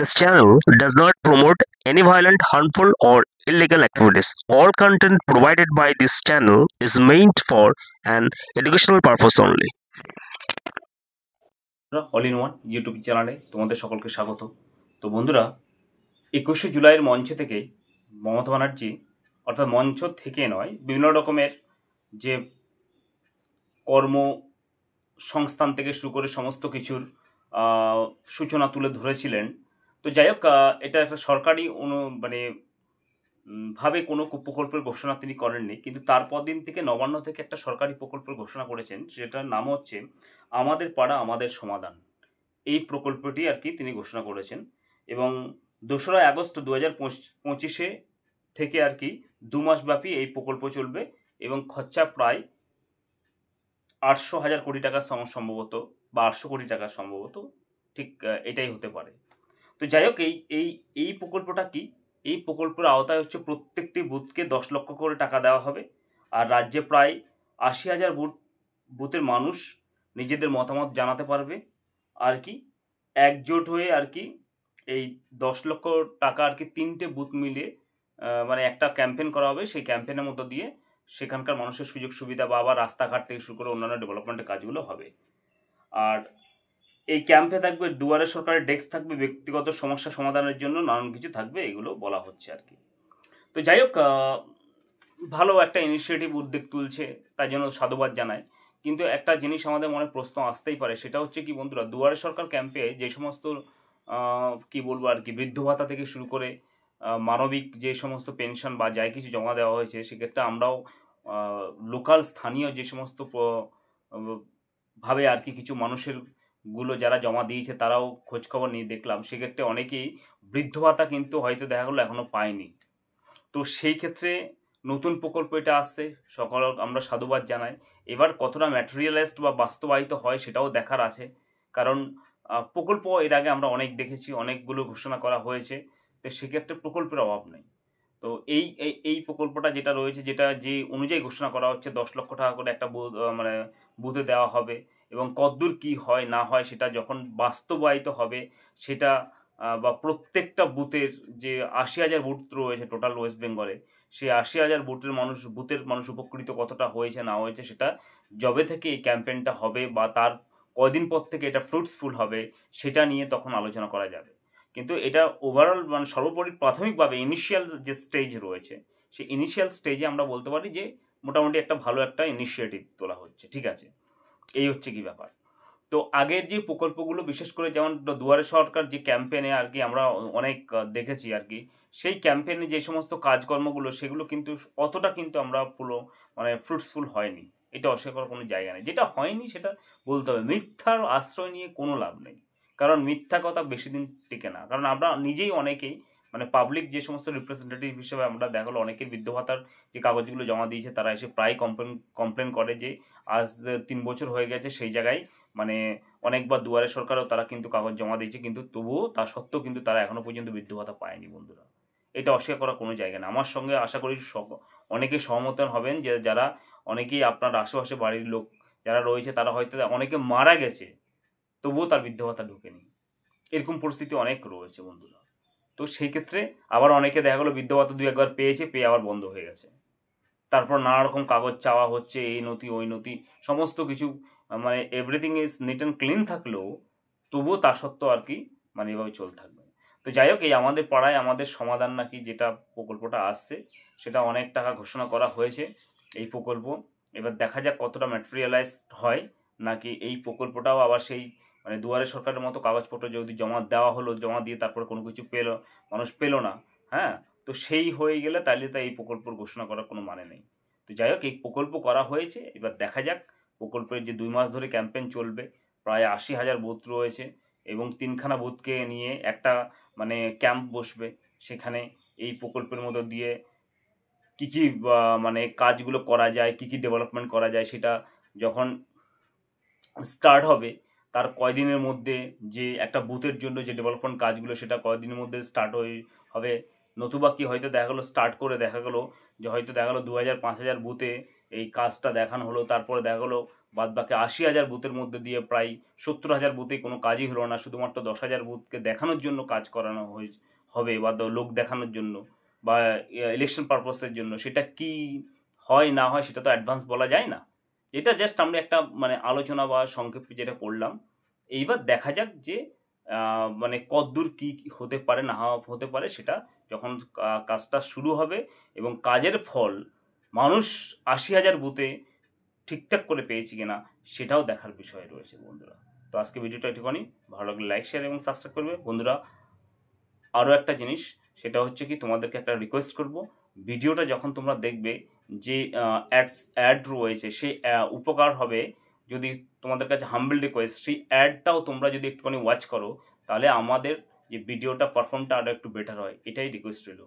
This channel does not promote any violent, harmful, or illegal activities. All content provided by this channel is meant for an educational purpose only. All in one YouTube চ্যানেলে তোমাদের সকলকে স্বাগত। তো বন্ধুরা, 21শে জুলাইয়ের মঞ্চ থেকে মমতা ব্যানার্জি, অর্থাৎ মঞ্চ থেকে নয়, বিভিন্ন রকমের যে কর্মসংস্থান থেকে শুরু করে সমস্ত কিছুর সূচনা তুলে ধরেছিলেন। তো যাই হোক, এটা একটা সরকারি ভাবে কোনো প্রকল্পের ঘোষণা তিনি করেননি, কিন্তু তারপর দিন থেকে নবান্ন থেকে একটা সরকারি প্রকল্পের ঘোষণা করেছেন, যেটার নাম হচ্ছে আমাদের পাড়া আমাদের সমাধান। এই প্রকল্পটি আর কি তিনি ঘোষণা করেছেন এবং 2রা আগস্ট 2025 থেকে আর কি 2 মাস ব্যাপী এই প্রকল্প চলবে এবং খরচা প্রায় 800,000 কোটি টাকা সম্ভবত, বা 800 কোটি টাকা সম্ভবত, ঠিক এটাই হতে পারে। তো যাই হোক, এই প্রকল্পটা কি? এই প্রকল্পের আওতায় হচ্ছে প্রত্যেকটি বুথকে 10 লক্ষ করে টাকা দেওয়া হবে, আর রাজ্যে প্রায় 80,000 বুথের মানুষ নিজেদের মতামত জানাতে পারবে আর কি, একজোট হয়ে আর কি এই 10 লক্ষ টাকা আর কি 3টে বুথ মিলে একটা ক্যাম্পেইন করা হবে। সেই ক্যাম্পেইনের মধ্য দিয়ে সেখানকার মানুষের সুযোগ সুবিধা বা আবার রাস্তাঘাট থেকে শুরু করে অন্যান্য ডেভেলপমেন্টের কাজগুলো হবে। আর এই ক্যাম্পে থাকবে দুয়ারে সরকারের ডেস্ক থাকবে, ব্যক্তিগত সমস্যা সমাধানের জন্য নানান কিছু থাকবে, এগুলো বলা হচ্ছে আর কি। তো যাই হোক, ভালো একটা ইনিশিয়েটিভ, উদ্যোগ তুলছে, তাই জন্য সাধুবাদ জানায়। কিন্তু একটা জিনিস আমাদের মনে প্রশ্ন আসতেই পারে, সেটা হচ্ছে কি বন্ধুরা, দুয়ারে সরকার ক্যাম্পে যে সমস্ত কি বলবো আর কি, বৃদ্ধ ভাতা থেকে শুরু করে মানবিক যে সমস্ত পেনশন বা যাই কিছু জমা দেওয়া হয়েছে, সেক্ষেত্রে আমরাও লোকাল স্থানীয় যে সমস্ত ভাবে আর কি কিছু মানুষের যারা জমা দিয়েছে তারাও খোঁজখবর নিয়ে দেখলাম, সেক্ষেত্রে অনেকেই বৃদ্ধ ভাতা কিন্তু হয়তো দেখা গেলো এখনও পায়নি। তো সেই ক্ষেত্রে নতুন প্রকল্প এটা আসছে, সকল আমরা সাধুবাদ জানাই। এবার কতটা ম্যাটেরিয়ালাইজড বা বাস্তবায়িত হয় সেটাও দেখার আছে, কারণ প্রকল্প এর আগে আমরা অনেক দেখেছি, অনেকগুলো ঘোষণা করা হয়েছে, তো সেক্ষেত্রে প্রকল্পের অভাব নেই। তো এই প্রকল্পটা যেটা রয়েছে, যেটা যে অনুযায়ী ঘোষণা করা হচ্ছে, 10 লক্ষ টাকা করে একটা বুথে দেওয়া হবে, এবং কতদূর কী হয় না হয় সেটা যখন বাস্তবায়িত হবে সেটা বা প্রত্যেকটা বুথের যে 80,000 বুথ রয়েছে টোটাল ওয়েস্ট বেঙ্গলে, সেই 80,000 বুথের মানুষ উপকৃত কতটা হয়েছে না হয়েছে, সেটা যবে থেকে এই ক্যাম্পেইনটা হবে বা তার কয়দিন পর থেকে এটা ফ্রুটসফুল হবে, সেটা নিয়ে তখন আলোচনা করা যাবে। কিন্তু এটা ওভারঅল সর্বোপরি প্রাথমিকভাবে ইনিশিয়াল যে স্টেজ রয়েছে, সেই ইনিশিয়াল স্টেজে আমরা বলতে পারি যে মোটামুটি একটা ভালো একটা ইনিশিয়েটিভ তোলা হচ্ছে, ঠিক আছে। এই হচ্ছে কি ব্যাপার। তো আগের যে প্রকল্পগুলো, বিশেষ করে যেমন দুয়ারে সরকার যে ক্যাম্পেইনে আর কি আমরা অনেক দেখেছি আর কি, সেই ক্যাম্পেইনে যে সমস্ত কাজকর্মগুলো, সেগুলো কিন্তু অতটা কিন্তু আমরা ফ্রুটসফুল হয়নি, এটা অস্বীকার করার কোনো জায়গা নেই। যেটা হয়নি সেটা বলতে হবে, মিথ্যার আশ্রয় নিয়ে কোনো লাভ নেই, কারণ মিথ্যা কথা বেশি দিন টিকে না। কারণ আমরা নিজেই অনেকেই পাবলিক যে সমস্ত রিপ্রেজেন্টেটিভ হিসেবে আমরা দেখা গেলো অনেকের বৃদ্ধ ভাতার যে কাগজগুলো জমা দিয়েছে, তারা এসে প্রায় কমপ্লেন করে যে আজ 3 বছর হয়ে গেছে, সেই জায়গায় অনেকবার দুয়ারে সরকারও তারা কিন্তু কাগজ জমা দিয়েছে, কিন্তু তবুও তা সত্ত্বেও কিন্তু তারা এখনও পর্যন্ত বৃদ্ধ ভাতা পায়নি বন্ধুরা। এটা অস্বীকার করার কোনো জায়গা না। আমার সঙ্গে আশা করি অনেকেই সহমত হবেন যে যারা অনেকেই আপনার আশেপাশে বাড়ির লোক যারা রয়েছে, তারা হয়তো অনেকে মারা গেছে তবুও তার বৃদ্ধ ভাতা ঢোকেনি, এরকম পরিস্থিতি অনেক রয়েছে বন্ধুরা। তো সেই ক্ষেত্রে আবার অনেকে দেখা গেলো বৃদ্ধ ভাতা 2-1 বার পেয়েছে, পেয়ে আবার বন্ধ হয়ে গেছে, তারপর নানা রকম কাগজ চাওয়া হচ্ছে, এই নথি ওই নথি, সমস্ত কিছু everything is neat and clean থাকলেও তবুও তা সত্ত্বেও আর কি এভাবে চলতে থাকবে। তো যাই হোক, এই আমাদের পাড়ায় আমাদের সমাধান নাকি যেটা প্রকল্পটা আসছে, সেটা অনেক টাকা ঘোষণা করা হয়েছে এই প্রকল্প। এবার দেখা যাক কতটা ম্যাটেরিয়ালাইজড হয়, নাকি এই প্রকল্পটাও আবার সেই দুয়ারে সরকারের মতো কাগজপত্র যদি জমা দিয়ে তারপরে কোনো কিছু মানুষ পেলো না, হ্যাঁ, তো সেই হয়ে গেলে তাহলে তো এই প্রকল্পের ঘোষণা করার কোনো মানে নেই। তো যাই হোক, এই প্রকল্প করা হয়েছে, এবার দেখা যাক প্রকল্পের যে 2 মাস ধরে ক্যাম্পেইন চলবে, প্রায় 80,000 বুথ রয়েছে এবং 3খানা বুথকে নিয়ে একটা ক্যাম্প বসবে, সেখানে এই প্রকল্পের মধ্য দিয়ে কী কী কাজগুলো করা যায়, কী কী ডেভেলপমেন্ট করা যায়, সেটা যখন স্টার্ট হবে তার কয়দিনের মধ্যে যে একটা বুথের জন্য যে ডেভেলপমেন্ট কাজগুলো, সেটা কয়দিনের মধ্যে স্টার্ট হবে, নতুবা কি হয়তো দেখা গেলো স্টার্ট করে দেখা গেলো যে হয়তো দেখা গেলো 2,000-5,000 বুথে এই কাজটা দেখানো হলো, তারপরে দেখা গেলো বাদবাকি ৮০,০০০ বুথের মধ্যে দিয়ে প্রায় ৭০,০০০ বুথে কোনো কাজই হলো না, শুধুমাত্র ১০,০০০ বুথকে দেখানোর জন্য কাজ করানো হবে বা লোক দেখানোর জন্য বা ইলেকশন পারপাসের জন্য। সেটা কি হয় না হয় সেটা তো অ্যাডভান্স বলা যায় না। এটা জাস্ট আমরা একটা মানে আলোচনা বা সংক্ষেপে যেটা করলাম। এইবার দেখা যাক যে মানে কতদূর কি হতে পারে না হতে পারে, সেটা যখন কাজটা শুরু হবে এবং কাজের ফল মানুষ ৮০,০০০ বুথে ঠিকঠাক করে পেয়েছি কিনা সেটাও দেখার বিষয় রয়েছে বন্ধুরা। তো আজকে ভিডিওটা একটুখানি ভালো লাগলে লাইক, শেয়ার এবং সাবস্ক্রাইব করবে বন্ধুরা। আরও একটা জিনিস, সেটা হচ্ছে কি তোমাদেরকে একটা রিকোয়েস্ট করব, ভিডিওটা যখন তোমরা দেখবে যে অ্যাড রয়েছে সেই উপকার হবে যদি তোমাদের কাছে হাম্বল রিকোয়েস্ট, সেই অ্যাডটাও তোমরা যদি একটুখানি ওয়াচ করো তাহলে আমাদের যে ভিডিওটা পারফর্মটা আরও একটু বেটার হয়, এটাই রিকোয়েস্ট রইল।